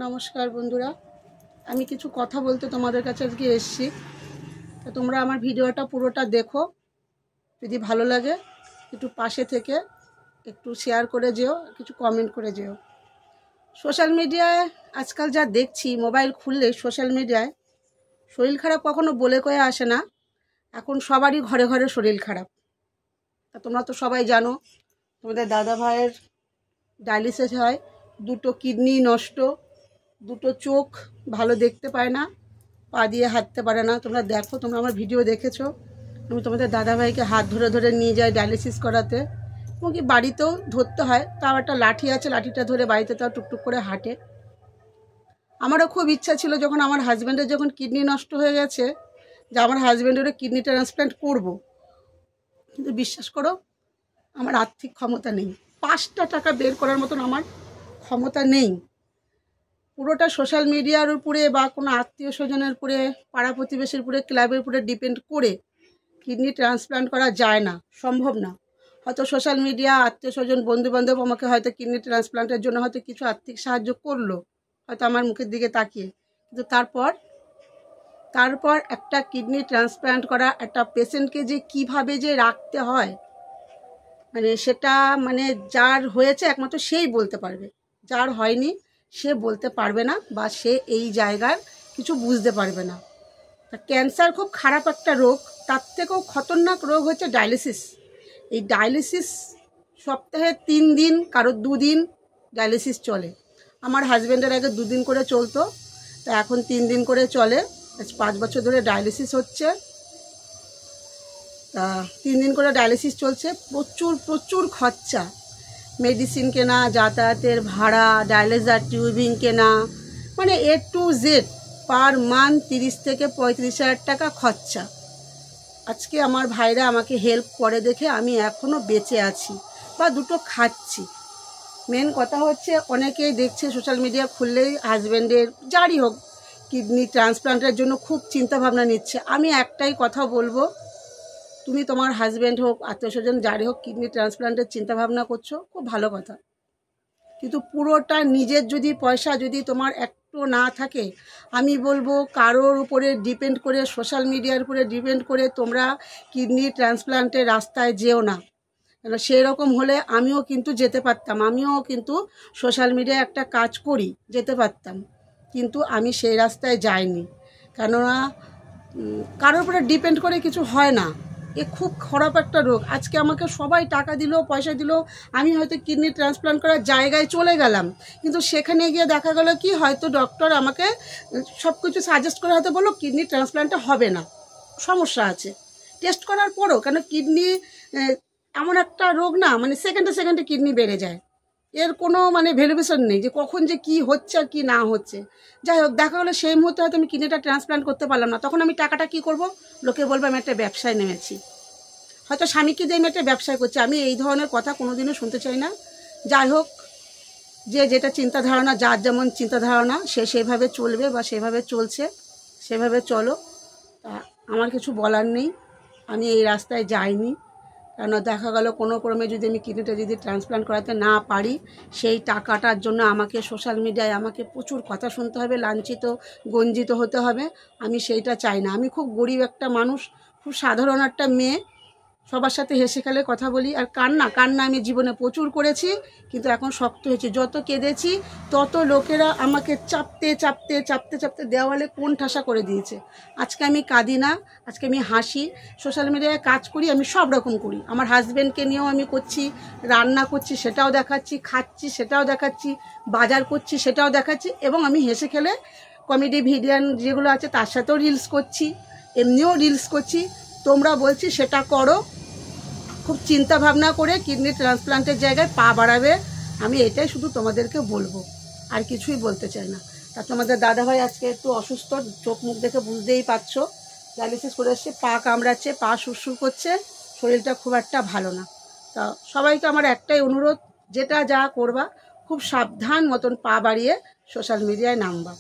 নমস্কার বন্ধুরা, আমি কিছু কথা বলতে তোমাদের কাছে আজকে এসেছি। তো তোমরা আমার ভিডিওটা পুরোটা দেখো, যদি ভালো লাগে একটু পাশে থেকে একটু শেয়ার করে যেও, কিছু কমেন্ট করে যেও। সোশ্যাল মিডিয়ায় আজকাল যা দেখছি, মোবাইল খুললে সোশ্যাল মিডিয়ায় শরীর খারাপ কখনো বলে কয়ে আসে না। এখন সবারই ঘরে ঘরে শরীর খারাপ। তা তোমরা তো সবাই জানো, তোমাদের দাদা ভাইয়ের ডায়ালিসিস হয়, দুটো কিডনি নষ্ট, দুটো চোখ ভালো দেখতে পায় না, পা দিয়ে হাঁটতে পারে না। তোমরা দেখো, তোমরা আমার ভিডিও দেখেছো। আমি তোমাদের দাদাভাইকে হাত ধরে ধরে নিয়ে যাই ডায়ালিসিস করাতে, এবং কি বাড়িতেও ধরতে হয়। তাও একটা লাঠি আছে, লাঠিটা ধরে বাড়িতে তাও টুকটুক করে হাঁটে। আমারও খুব ইচ্ছা ছিল, যখন আমার হাজব্যান্ডের যখন কিডনি নষ্ট হয়ে গেছে, যে আমার হাজব্যান্ডেরও কিডনি ট্রান্সপ্ল্যান্ট করব। কিন্তু বিশ্বাস করো, আমার আর্থিক ক্ষমতা নেই, 5টা টাকা বের করার মতন আমার ক্ষমতা নেই। পুরোটা সোশ্যাল মিডিয়ার উপরে বা কোনো আত্মীয় স্বজনের উপরে, পাড়া প্রতিবেশীর উপরে, ক্লাবের উপরে ডিপেন্ড করে কিডনি ট্রান্সপ্ল্যান্ট করা যায় না, সম্ভব না। হয়তো সোশ্যাল মিডিয়া, আত্মীয় স্বজন, বন্ধুবান্ধব আমাকে হয়তো কিডনি ট্রান্সপ্ল্যান্টের জন্য হয়তো কিছু আর্থিক সাহায্য করলো, হয়তো আমার মুখের দিকে তাকিয়ে। কিন্তু তারপর একটা কিডনি ট্রান্সপ্ল্যান্ট করা একটা পেশেন্টকে যে কিভাবে যে রাখতে হয়, মানে সেটা মানে যার হয়েছে একমাত্র সেই বলতে পারবে। যার হয়নি সে বলতে পারবে না, বা সে এই জায়গার কিছু বুঝতে পারবে না। ক্যান্সার খুব খারাপ একটা রোগ, তার থেকেও খতরনাক রোগ হচ্ছে ডায়ালিসিস। এই ডায়ালিসিস সপ্তাহে 3 দিন, কারো 2 দিন ডায়ালিসিস চলে। আমার হাজব্যান্ডের আগে 2 দিন করে চলতো, তা এখন 3 দিন করে চলে। 5 বছর ধরে ডায়ালিসিস হচ্ছে। তা 3 দিন করে ডায়ালিসিস চলছে। প্রচুর খরচা, মেডিসিন কেনা, যাতায়াতের ভাড়া, ডায়ালিজার টিউবিং কেনা, মানে A to Z per month 30 থেকে 35 হাজার টাকা খরচা। আজকে আমার ভাইরা আমাকে হেল্প করে দেখে আমি এখনও বেঁচে আছি বা দুটো খাচ্ছি। মেন কথা হচ্ছে, অনেকেই দেখছে সোশ্যাল মিডিয়া খুললেই হাজব্যান্ডের, যারই হোক, কিডনি ট্রান্সপ্লান্টের জন্য খুব চিন্তাভাবনা নিচ্ছে। আমি একটাই কথা বলবো, তুমি তোমার হাজব্যান্ড হোক, আত্মীয় স্বজন যারই হোক, কিডনি ট্রান্সপ্লান্টের চিন্তাভাবনা করছো, খুব ভালো কথা। কিন্তু পুরোটা নিজের যদি পয়সা যদি তোমার একটু না থাকে, আমি বলবো কারোর উপরে ডিপেন্ড করে, সোশ্যাল মিডিয়ার উপরে ডিপেন্ড করে তোমরা কিডনি ট্রান্সপ্লান্টের রাস্তায় যেও না। কেন সেই রকম হলে আমিও কিন্তু যেতে পারতাম, আমিও কিন্তু সোশ্যাল মিডিয়ায় একটা কাজ করি, যেতে পারতাম। কিন্তু আমি সেই রাস্তায় যাইনি, কেননা কারোর উপরে ডিপেন্ড করে কিছু হয় না। এ খুব খারাপ একটা রোগ। আজকে আমাকে সবাই টাকা দিল, পয়সা দিল, আমি হয়তো কিডনি ট্রান্সপ্লান্ট করার জায়গায় চলে গেলাম, কিন্তু সেখানে গিয়ে দেখা গেল কি, হয়তো ডক্টর আমাকে সব কিছু সাজেস্ট করে হয়তো বললো কিডনি ট্রান্সপ্লান্টটা হবে না, সমস্যা আছে। টেস্ট করার পরও, কেন কিডনি এমন একটা রোগ না, মানে সেকেন্ডে কিডনি বেড়ে যায়, এর কোনো মানে ভ্যালুয়েশন নেই যে কখন যে কি হচ্ছে আর কি না হচ্ছে। যাই হোক, দেখা গেলো সেই মুহূর্তে হয়তো আমি কিডনিটা ট্রান্সপ্লান্ট করতে পারলাম না, তখন আমি টাকাটা কি করব? লোকে বলবে আমি একটা ব্যবসায় নেমেছি, হয়তো স্বামীকে দিয়ে আমি একটা ব্যবসায় করছি। আমি এই ধরনের কথা কোনোদিনও শুনতে চাই না। যাই হোক, যে যেটা চিন্তাধারণা, যার যেমন চিন্তাধারণা, সে সেভাবে চলবে বা সেভাবে চলছে, সেভাবে চলো। তা আমার কিছু বলার নেই, আমি এই রাস্তায় যাইনি। কেন দেখা গেল কোনো ক্রমে যদি আমি কিডনিটা যদি ট্রান্সপ্লান্ট করাতে না পারি, সেই টাকাটার জন্য আমাকে সোশ্যাল মিডিয়ায় আমাকে প্রচুর কথা শুনতে হবে, লাঞ্ছিত গঞ্জিত হতে হবে। আমি সেইটা চাই না। আমি খুব গরিব একটা মানুষ, খুব সাধারণ একটা মেয়ে, সবার সাথে হেসে খেলে কথা বলি। আর কান্না আমি জীবনে প্রচুর করেছি, কিন্তু এখন শক্ত হয়েছি। যত কেঁদেছি তত লোকেরা আমাকে চাপতে দেওয়ালে কোণ ঠাসা করে দিয়েছে। আজকে আমি কাঁদি না, আজকে আমি হাসি। সোশ্যাল মিডিয়ায় কাজ করি, আমি সব রকম করি। আমার হাজব্যান্ডকে নিয়েও আমি করছি, রান্না করছি সেটাও দেখাচ্ছি, খাচ্ছি সেটাও দেখাচ্ছি, বাজার করছি সেটাও দেখাচ্ছি, এবং আমি হেসে খেলে কমেডি ভিডিও যেগুলো আছে তার সাথেও রিলস করছি, এমনিও রিলস করছি। তোমরা বলছি সেটা করো, খুব চিন্তা ভাবনা করে কিডনি ট্রান্সপ্লান্টের জায়গায় পা বাড়াবে। আমি এটাই শুধু তোমাদেরকে বলবো, আর কিছুই বলতে চাই না। তা তোমাদের দাদাভাই আজকে একটু অসুস্থ, চোখ মুখ দেখে বুঝতেই পারছো। ডায়ালিসিস করে এসছে, পা কামড়াচ্ছে, পা সুরসুর করছে, শরীরটা খুব একটা ভালো না। তা সবাইকে আমার একটাই অনুরোধ, যেটা যা করবা খুব সাবধান মতন পা বাড়িয়ে সোশ্যাল মিডিয়ায় নামবা।